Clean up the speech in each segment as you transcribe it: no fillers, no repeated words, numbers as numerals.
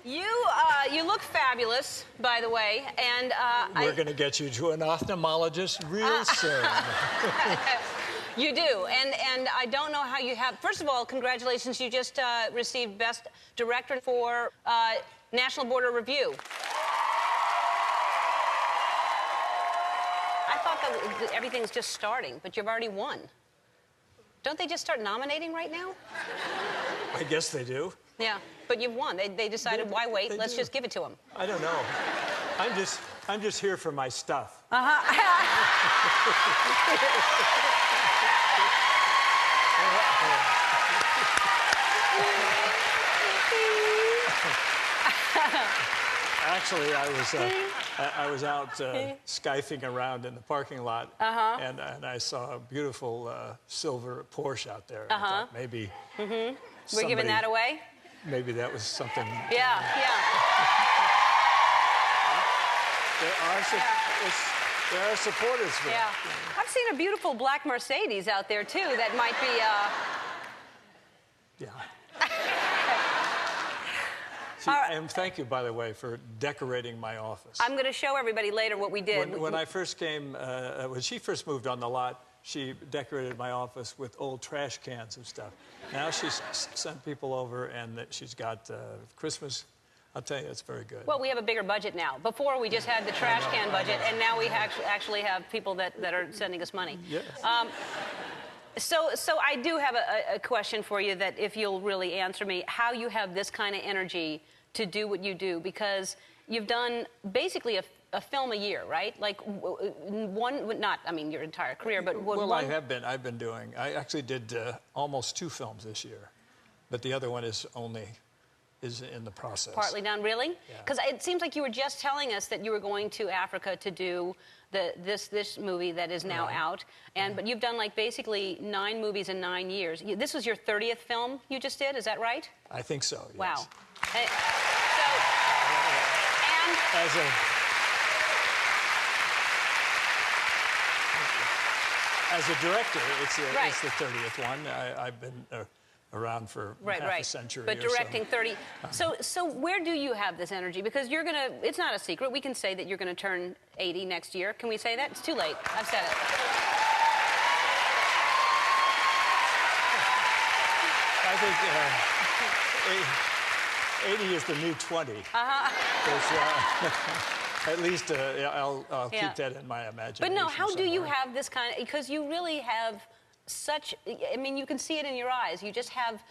You look fabulous, by the way, and we're going to get you to an ophthalmologist real soon. You do, and I don't know how you have. First of all, congratulations! You just received Best Director for National Board of Review. I thought that everything's just starting, but you've already won. Don't they just start nominating right now? I guess they do. Yeah, but you've won. They decided, why wait? Let's just give it to them. I don't know. I'm just here for my stuff. Actually, I was out skyfing around in the parking lot, and I saw a beautiful silver Porsche out there. I thought maybe We're giving that away? Maybe that was something. Yeah. There are supporters for yeah. it. I've seen a beautiful black Mercedes out there, too, that might be... Yeah. And thank you, by the way, for decorating my office. I'm going to show everybody later what we did. When I first came, when she first moved on the lot, she decorated my office with old trash cans and stuff. Now she's sent people over, and she's got Christmas. I'll tell you, it's very good. Well, we have a bigger budget now. Before, we just had the trash can budget, and now we actually have people that are sending us money. Yes. So I do have a question for you that, if you'll really answer me, how you have this kind of energy to do what you do, because you've done basically a film a year, right? Like one, not, I mean, your entire career, but well, I've been doing. I actually did almost 2 films this year, but the other one is in the process. Partly done, really? Because it seems like you were just telling us that you were going to Africa to do this movie that is now out, but you've done like basically 9 movies in 9 years. This was your 30th film you just did, is that right? I think so. Yes. Wow. As a director, it's the 30th one. I've been around for half a century. But directing 30. So where do you have this energy? Because you're gonna. It's not a secret. We can say that you're gonna turn 80 next year. Can we say that? It's too late. I've said it. I think 80 is the new 20. At least I'll keep that in my imagination. But no, how do you have this kind of... Because you really have such... I mean, you can see it in your eyes. You just have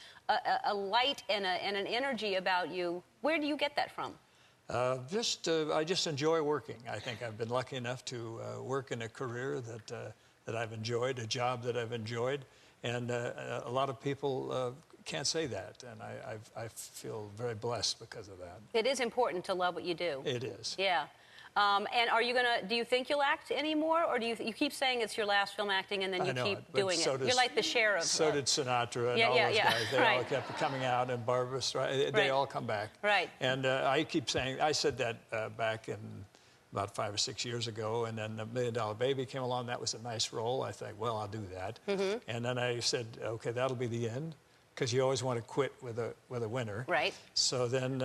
a light and an energy about you. Where do you get that from? I just enjoy working. I think I've been lucky enough to work in a career that I've enjoyed, a job that I've enjoyed. And a lot of people can't say that, and I feel very blessed because of that. It is important to love what you do. It is. Yeah. And are you gonna? Do you think you'll act anymore, or do you keep saying it's your last film acting, and then you keep doing it? You're like the Cher of. So did Sinatra and all those guys. They all kept coming out, and Barbra Streisand. They all come back. Right. And I keep saying, I said that back in about 5 or 6 years ago, and then $1 Million Baby came along. That was a nice role. I thought, well, I'll do that. And then I said, okay, that'll be the end, because you always want to quit with a winner. Right. So then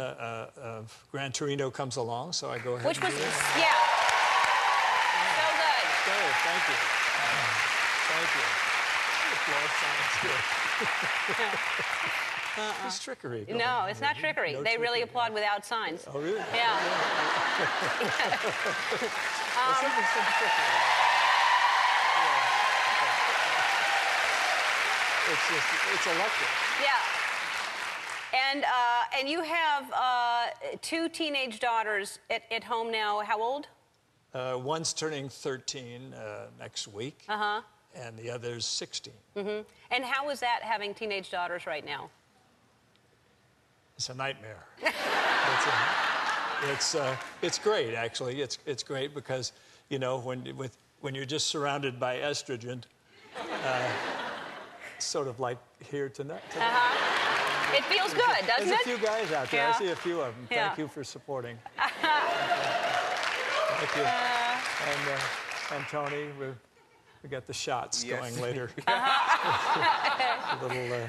Gran Torino comes along, so I go ahead. Which was, so good. Good, thank you. Thank you. It's trickery. No, it's not trickery. They really applaud without signs. Oh, really? Yeah. It's electric. Yeah. And you have 2 teenage daughters at home now. How old? One's turning 13 next week. And the other's 16. And how is that, having teenage daughters right now? It's a nightmare. It's great, actually. It's great because, you know, when you're just surrounded by estrogen, sort of like here tonight. It feels good, doesn't it? There's a few guys out there. I see a few of them. Thank you for supporting. Thank you. And Tony, we got the shots going later. A little.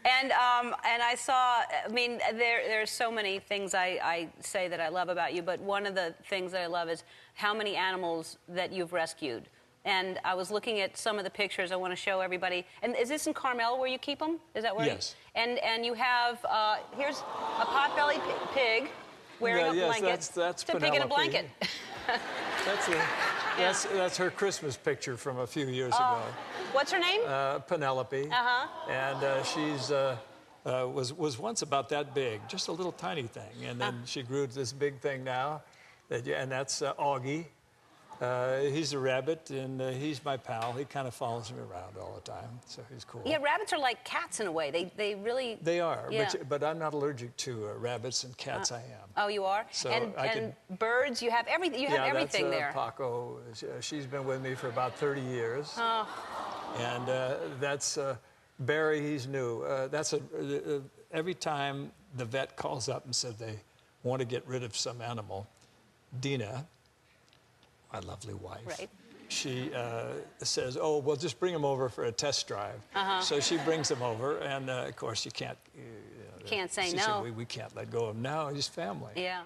And I saw, I mean, there's so many things I say that I love about you, but one of the things that I love is how many animals that you've rescued. And I was looking at some of the pictures I want to show everybody. And is this in Carmel where you keep them? Is that where? Yes. And you have, here's a pot-bellied pig wearing a blanket. That's it's a pig in a blanket. That's her Christmas picture from a few years ago. What's her name? Penelope. And she's was once about that big, just a little tiny thing, and then she grew to this big thing now. And that's Augie. He's a rabbit, and he's my pal. He kind of follows me around all the time, so he's cool. Yeah, rabbits are like cats in a way. They really... They are, yeah. but I'm not allergic to rabbits, and cats I am. Oh, you are? So and birds, you have everything. You have everything there. Paco. She's been with me for about 30 years. Oh. And that's Barry. He's new. Every time the vet calls up and said they want to get rid of some animal, Dina, my lovely wife, right. She says, "Oh, well, just bring him over for a test drive." So she brings him over, and of course you can't. Can't say she no. Said, we can't let go of him now. He's family. Yeah.